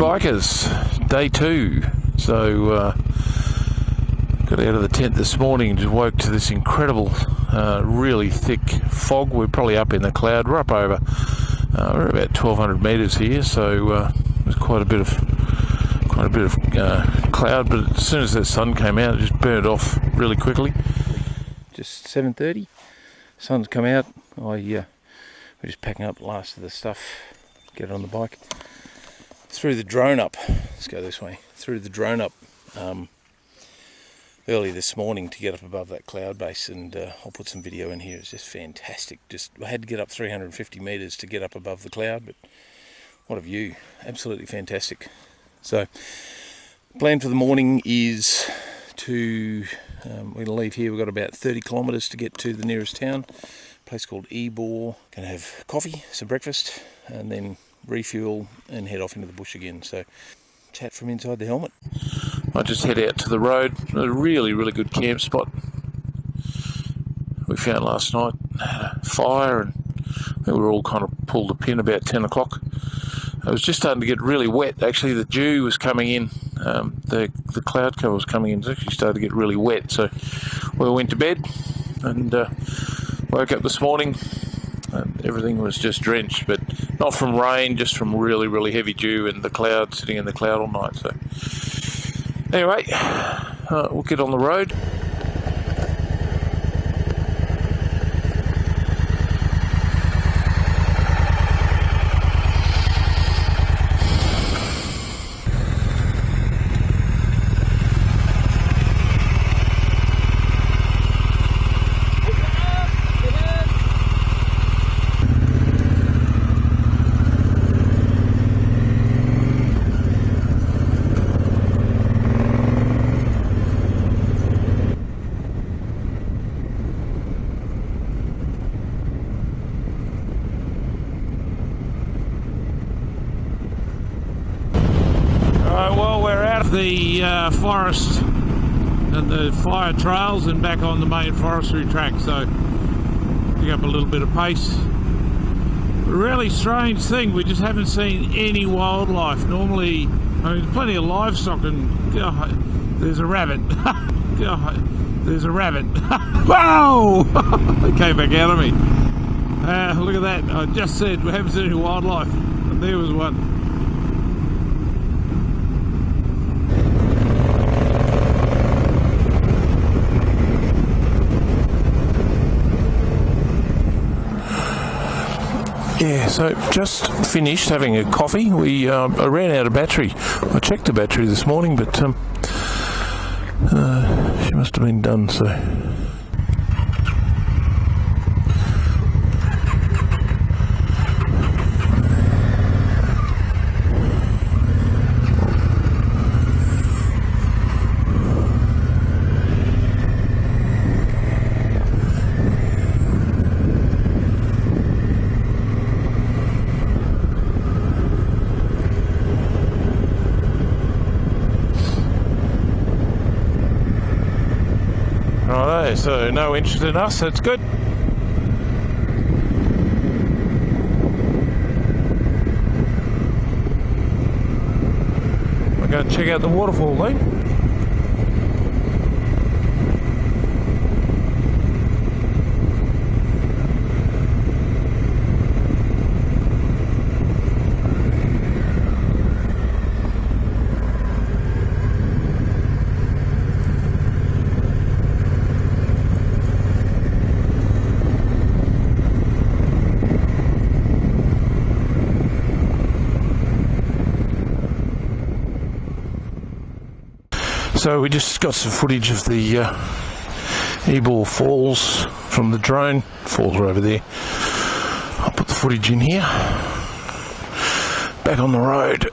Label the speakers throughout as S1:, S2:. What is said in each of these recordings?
S1: bikers, day 2. So got out of the tent this morning and just woke to this incredible really thick fog. We're probably up in the cloud. We're up over we're about 1,200 metres here, so there's quite a bit of cloud, but as soon as that sun came out it just burned off really quickly. Just 7:30, sun's come out. We're just packing up the last of the stuff, get it on the bike. Threw the drone up, let's go this way, threw the drone up early this morning to get up above that cloud base, and I'll put some video in here. It's just fantastic. I had to get up 350 metres to get up above the cloud, but what a view, absolutely fantastic. So plan for the morning is to we're going to leave here. We've got about 30 kilometres to get to the nearest town, a place called Ebor. Going to have coffee, some breakfast, and then refuel and head off into the bush again. So chat from inside the helmet. I just head out to the road. A really good camp spot we found last night. Fire, and we were all kind of pulled a pin about 10 o'clock. It was just starting to get really wet. Actually, the dew was coming in. The cloud cover was coming in. It actually started to get really wet. So we went to bed and woke up this morning. Everything was just drenched, but not from rain, just from really heavy dew and the cloud, sitting in the cloud all night. So anyway, we'll get on the road. Well, we're out of the forest and the fire trails and back on the main forestry track, so pick up a little bit of pace. A really strange thing, we just haven't seen any wildlife. Normally, I mean, there's plenty of livestock, and there's a rabbit. There's a rabbit. Whoa! It came back out of me. Look at that. I just said we haven't seen any wildlife, and there was one. Yeah, so just finished having a coffee. I ran out of battery. I checked the battery this morning, but she must have been done, so. Righto, so no interest in us, that's good. We're going to check out the waterfall then. So we just got some footage of the Ebor Falls from the drone. Falls are over there. I'll put the footage in here. Back on the road.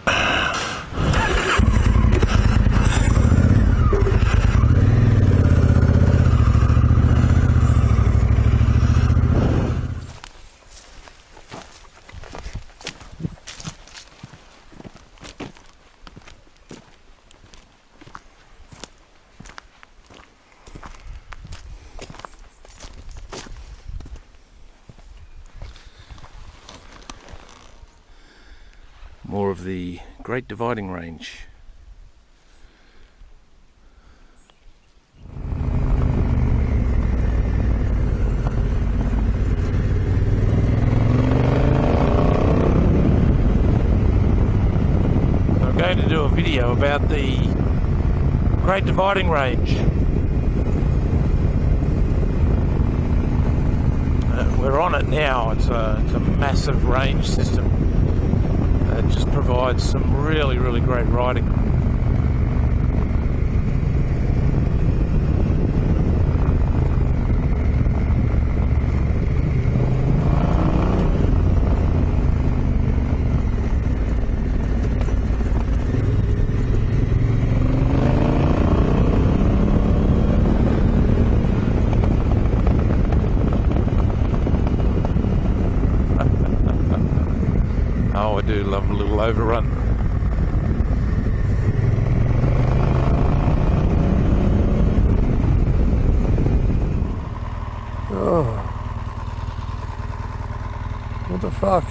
S1: More of the Great Dividing Range. I'm going to do a video about the Great Dividing Range. We're on it now. It's a massive range system that just provides some really great riding. Oh, I do love a little overrun.
S2: Oh, what the fuck?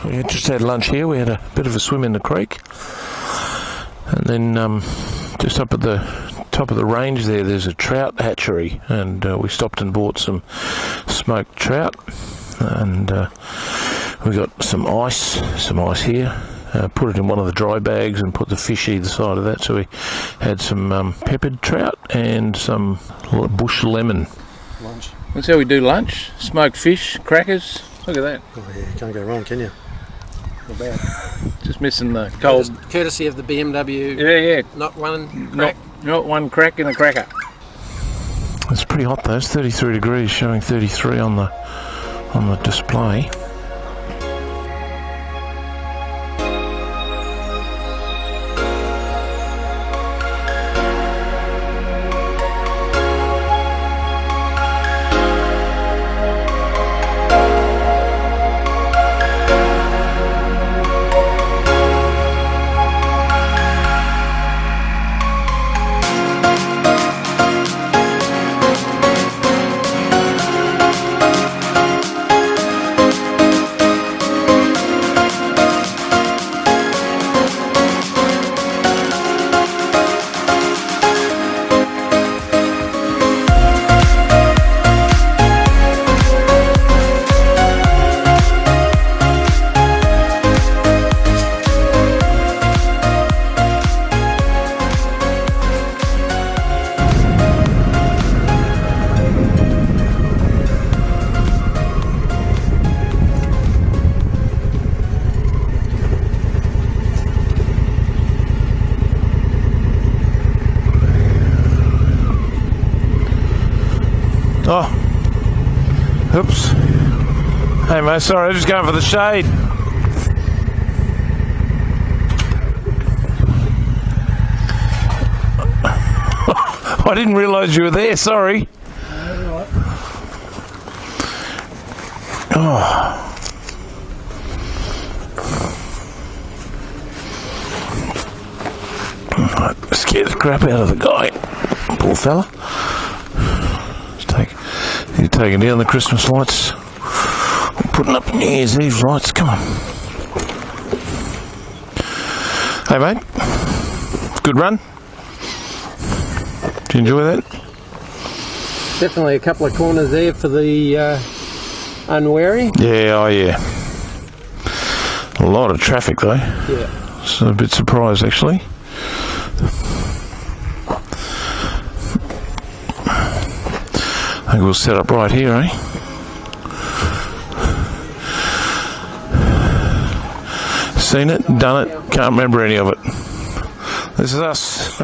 S1: We just had lunch here. We had a bit of a swim in the creek, and then just up at the top of the range there's a trout hatchery, and we stopped and bought some smoked trout, and we got some ice here. Put it in one of the dry bags and put the fish either side of that. So we had some peppered trout and some bush lemon.
S2: Lunch.
S1: That's how we do lunch. Smoked fish, crackers. Look at that.
S2: Oh yeah, you can't go wrong, can you? Not bad.
S1: Just missing the cold.
S2: Courtesy of the BMW.
S1: Yeah.
S2: Not one crack.
S1: Not one crack in a cracker. It's pretty hot though. It's 33 degrees, showing 33 on the display. Oh, oops. Hey mate, sorry, I'm just going for the shade. I didn't realise you were there, sorry. Oh. I scared the crap out of the guy. Poor fella. He's taking down the Christmas lights. We're putting up New Year's Eve lights. Come on. Hey mate. Good run. Did you enjoy that?
S2: Definitely a couple of corners there for the unwary.
S1: Yeah, oh yeah. A lot of traffic though.
S2: Yeah.
S1: So a bit surprised actually. I think we'll set up right here, eh? Seen it, done it, can't remember any of it. This is us.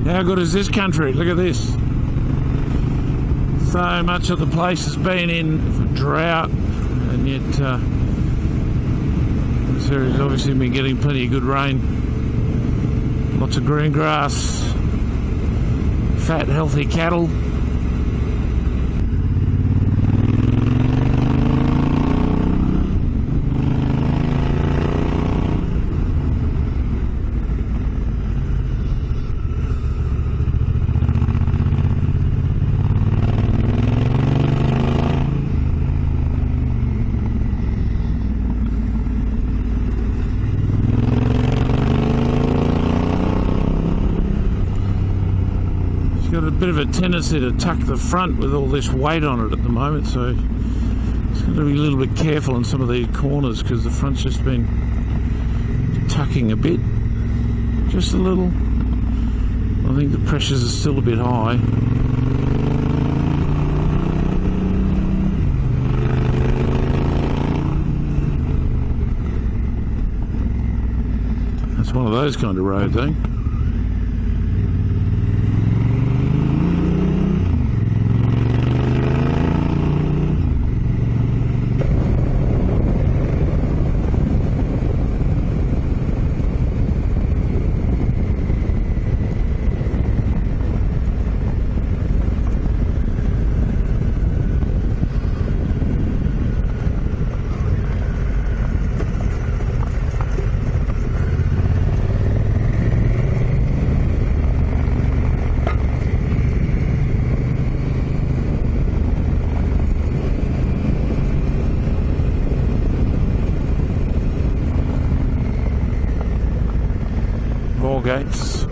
S1: How good is this country? Look at this. So much of the place has been in for drought, and yet this area's obviously been getting plenty of good rain. Lots of green grass, fat, healthy cattle. Got a bit of a tendency to tuck the front with all this weight on it at the moment, so it's got to be a little bit careful in some of these corners because the front's just been tucking a bit, just a little. I think the pressures are still a bit high. That's one of those kind of roads, eh? More gates.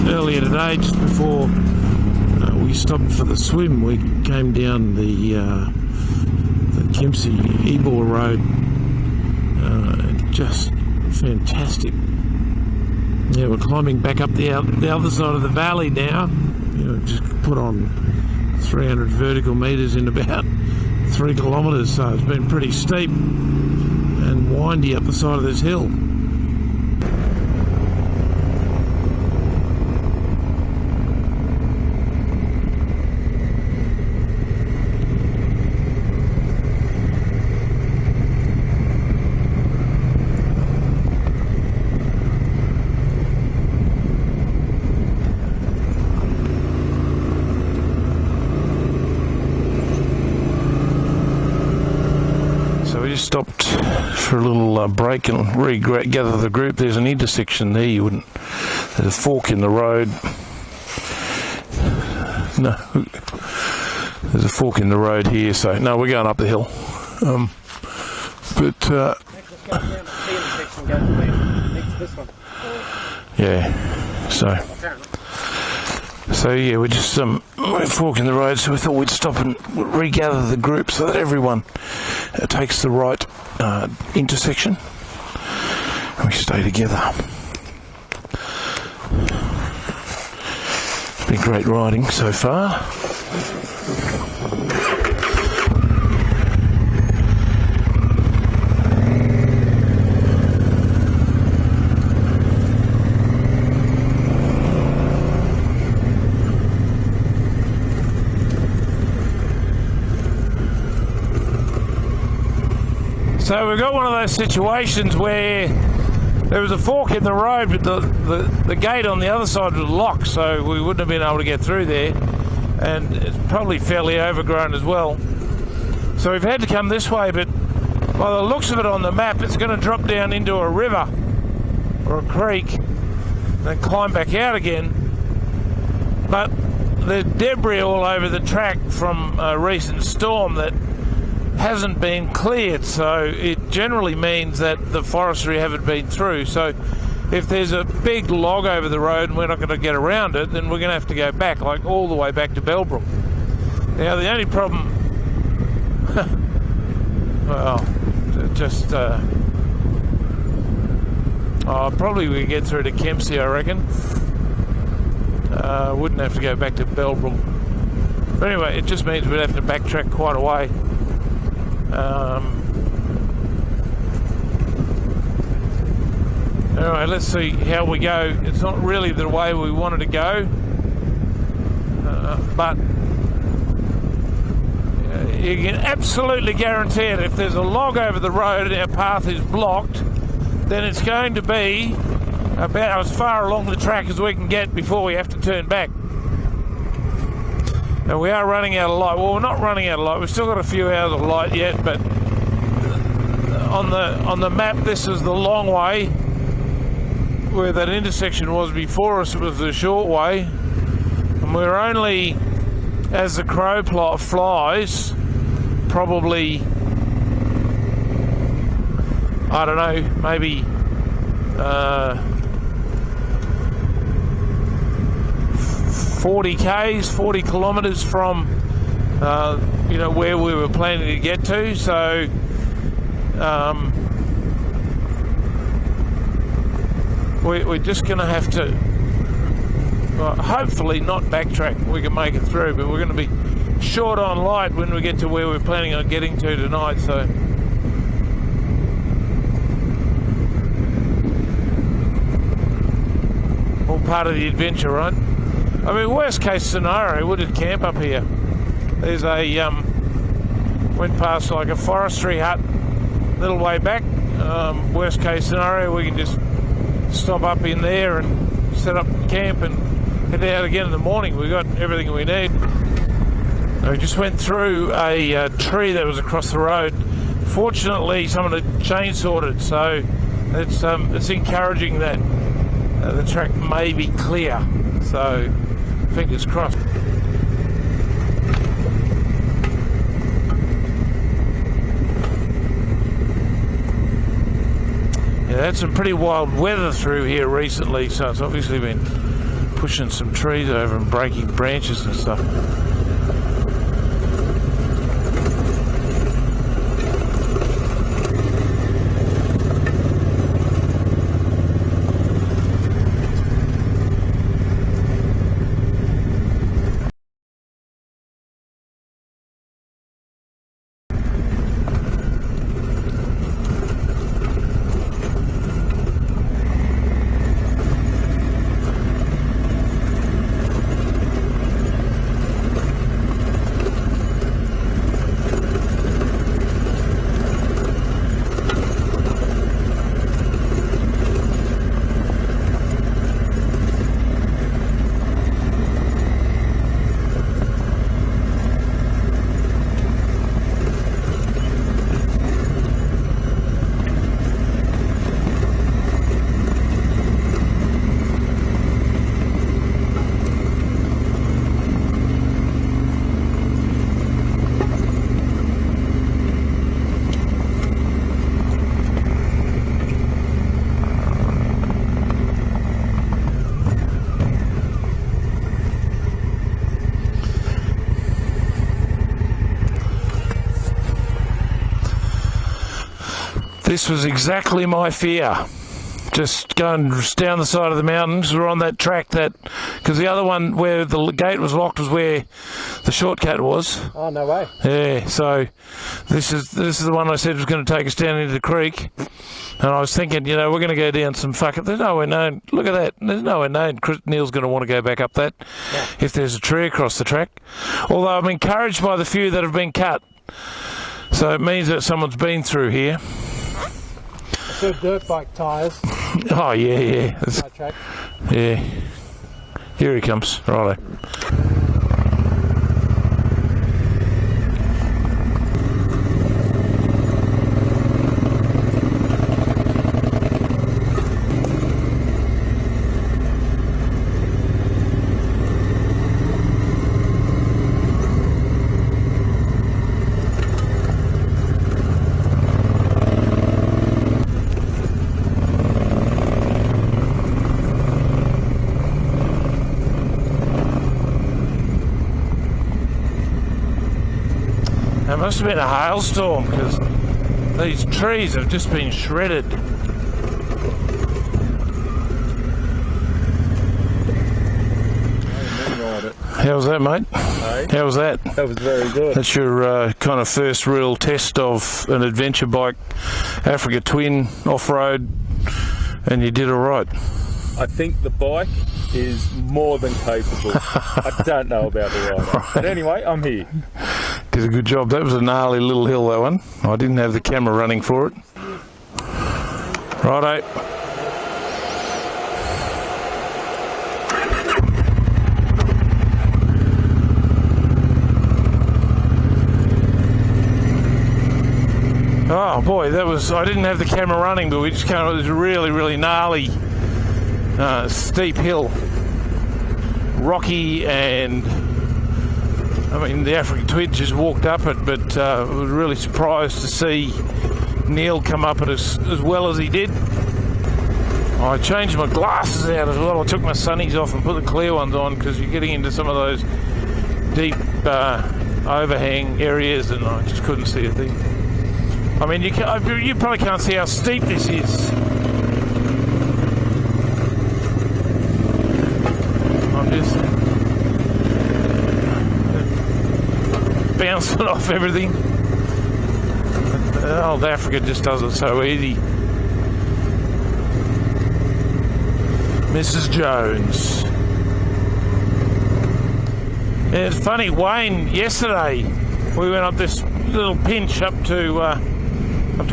S3: Earlier today, just before we stopped for the swim, we came down the Kempsey Ebor Road. Just fantastic. Yeah, we're climbing back up the other side of the valley now. You know, just put on 300 vertical metres in about 3 kilometres, so it's been pretty steep and windy up the side of this hill. Stopped for a little break and regather the group. There's an intersection there. There's a fork in the road. No, there's a fork in the road here. So no, we're going up the hill. Yeah. So yeah, we're just we're forking the road, so we thought we'd stop and regather the group so that everyone takes the right intersection and we stay together. It's been great riding so far. So we've got one of those situations where there was a fork in the road, but the gate on the other side was locked, so we wouldn't have been able to get through there, and it's probably fairly overgrown as well. So we've had to come this way, but by the looks of it on the map, it's going to drop down into a river or a creek and climb back out again. But there's debris all over the track from a recent storm that hasn't been cleared, so it generally means that the forestry haven't been through. So if there's a big log over the road and we're not going to get around it, then we're going to have to go back, like all the way back to Bellbrook. Now the only problem, well, just probably we get through to Kempsey, I reckon. Wouldn't have to go back to Bellbrook. But anyway, it just means we'd have to backtrack quite a way. Anyway, let's see how we go. It's not really the way we wanted to go, but you can absolutely guarantee it. If there's a log over the road and our path is blocked, then it's going to be about as far along the track as we can get before we have to turn back. Now we are running out of light. Well, we're not running out of light. We've still got a few hours of light yet, but on the map, this is the long way. Where that intersection was before us, it was the short way, and we're only, as the crow flies, probably, I don't know, maybe 40 kilometres from where we were planning to get to. So we're just going to have to hopefully not backtrack. We can make it through, but we're going to be short on light when we get to where we're planning on getting to tonight. So all part of the adventure, right? I mean, worst case scenario, we would camp up here. There's a went past like a forestry hut a little way back. Worst case scenario, we can just stop up in there and set up camp and head out again in the morning. We've got everything we need. We just went through a tree that was across the road. Fortunately, someone had chainsawed it, so it's encouraging that the track may be clear, so fingers crossed. Yeah, had some pretty wild weather through here recently, so it's obviously been pushing some trees over and breaking branches and stuff. This was exactly my fear. Just going down the side of the mountains. We're on that track because the other one where the gate was locked was where the shortcut was.
S2: Oh, no way.
S3: Yeah, so this is the one I said was going to take us down into the creek. And I was thinking, we're going to go down some there's nowhere known. Look at that. There's nowhere known. Neil's going to want to go back up that if there's a tree across the track. Although I'm encouraged by the few that have been cut. So it means that someone's been through here.
S2: I saw dirt bike tyres.
S3: Oh, yeah.
S2: Track.
S3: Yeah. Here he comes. Righto. It must have been a hailstorm because these trees have just been shredded. How was that, mate? Hey? How was that?
S4: That was very good.
S3: That's your kind of first real test of an adventure bike, Africa Twin, off-road, and you did all right.
S4: I think the bike is more than capable. I don't know about the rider. Right. But anyway, I'm here.
S3: Did a good job. That was a gnarly little hill, that one. I didn't have the camera running for it. Righto. Oh boy, I didn't have the camera running, but we just came up this really, really gnarly, steep hill. Rocky, and I mean the African Twin just walked up it, but I was really surprised to see Neil come up it as well as he did. I changed my glasses out as well. I took my sunnies off and put the clear ones on because you're getting into some of those deep overhang areas and I just couldn't see a thing. I mean, you probably can't see how steep this is. I'm just bouncing off everything. Old Africa just does it so easy. Mrs. Jones. Yeah, it's funny, Wayne, yesterday we went up this little pinch up to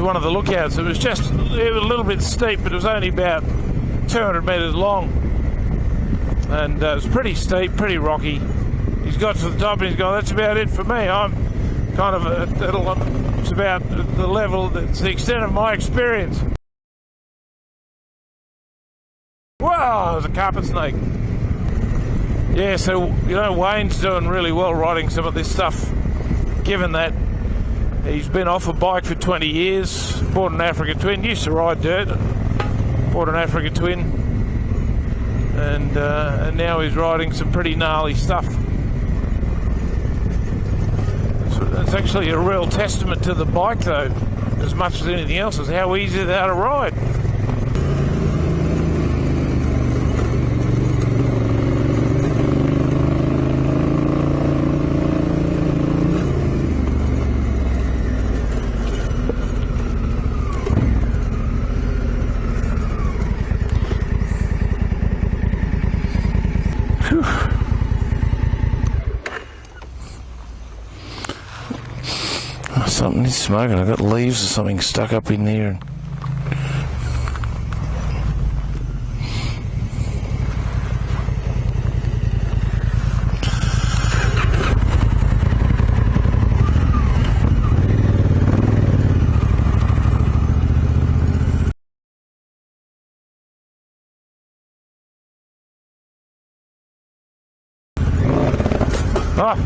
S3: one of the lookouts. It was a little bit steep, but it was only about 200 metres long. And it was pretty steep, pretty rocky. He's got to the top and he's gone, that's about it for me. I'm kind of, it's about the level, it's the extent of my experience. Wow, there's a carpet snake. Yeah, so, you know, Wayne's doing really well riding some of this stuff, given that he's been off a bike for 20 years, bought an Africa Twin, used to ride dirt, bought an Africa Twin, and now he's riding some pretty gnarly stuff. It's actually a real testament to the bike, though, as much as anything else, is how easy they are to ride. Something is smoking. I've got leaves or something stuck up in there. Oh,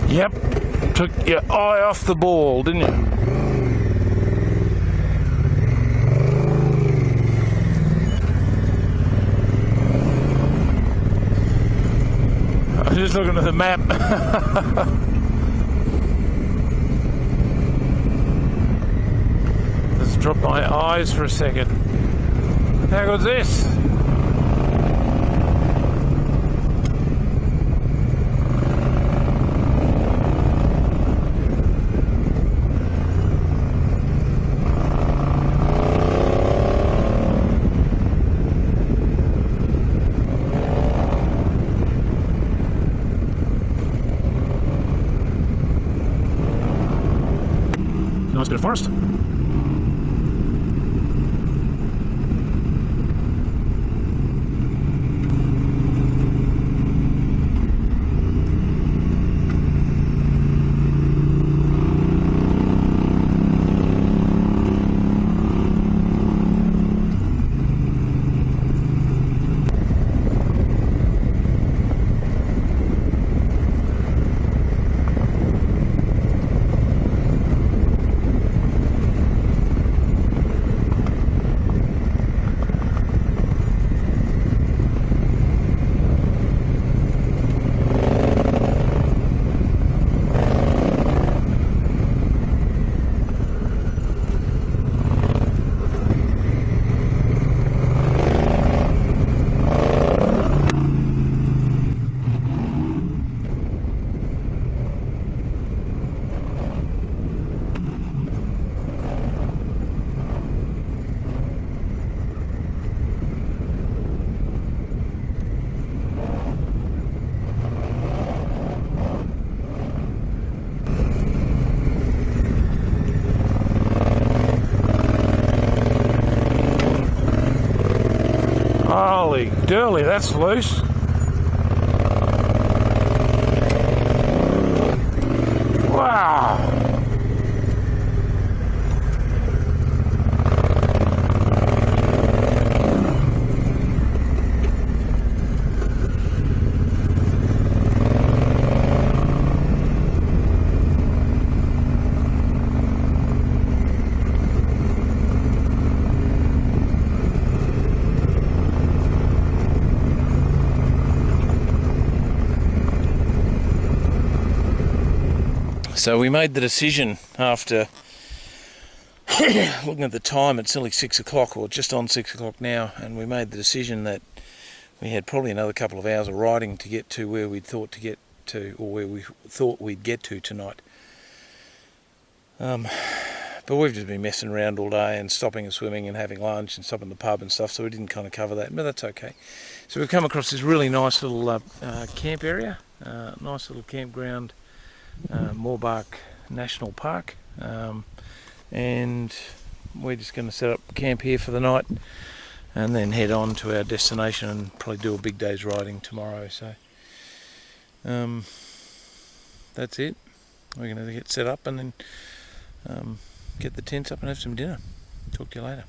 S3: yep, took your eye off the ball, didn't you? I was just looking at the map. Let's drop my eyes for a second. How good's this? Nice bit of forest. Holy durly, that's loose. Wow.
S1: So we made the decision after looking at the time, it's nearly 6 o'clock or just on 6 o'clock now, and we made the decision that we had probably another couple of hours of riding to get to where we'd thought to get to, or where we thought we'd get to tonight. But we've just been messing around all day and stopping and swimming and having lunch and stopping at the pub and stuff, so we didn't kind of cover that, but that's okay. So we've come across this really nice little camp area, nice little campground, Moorbark National Park, and we're just going to set up camp here for the night. and then head on to our destination and probably do a big day's riding tomorrow. So that's it. We're going to get set up and then get the tents up and have some dinner. Talk to you later.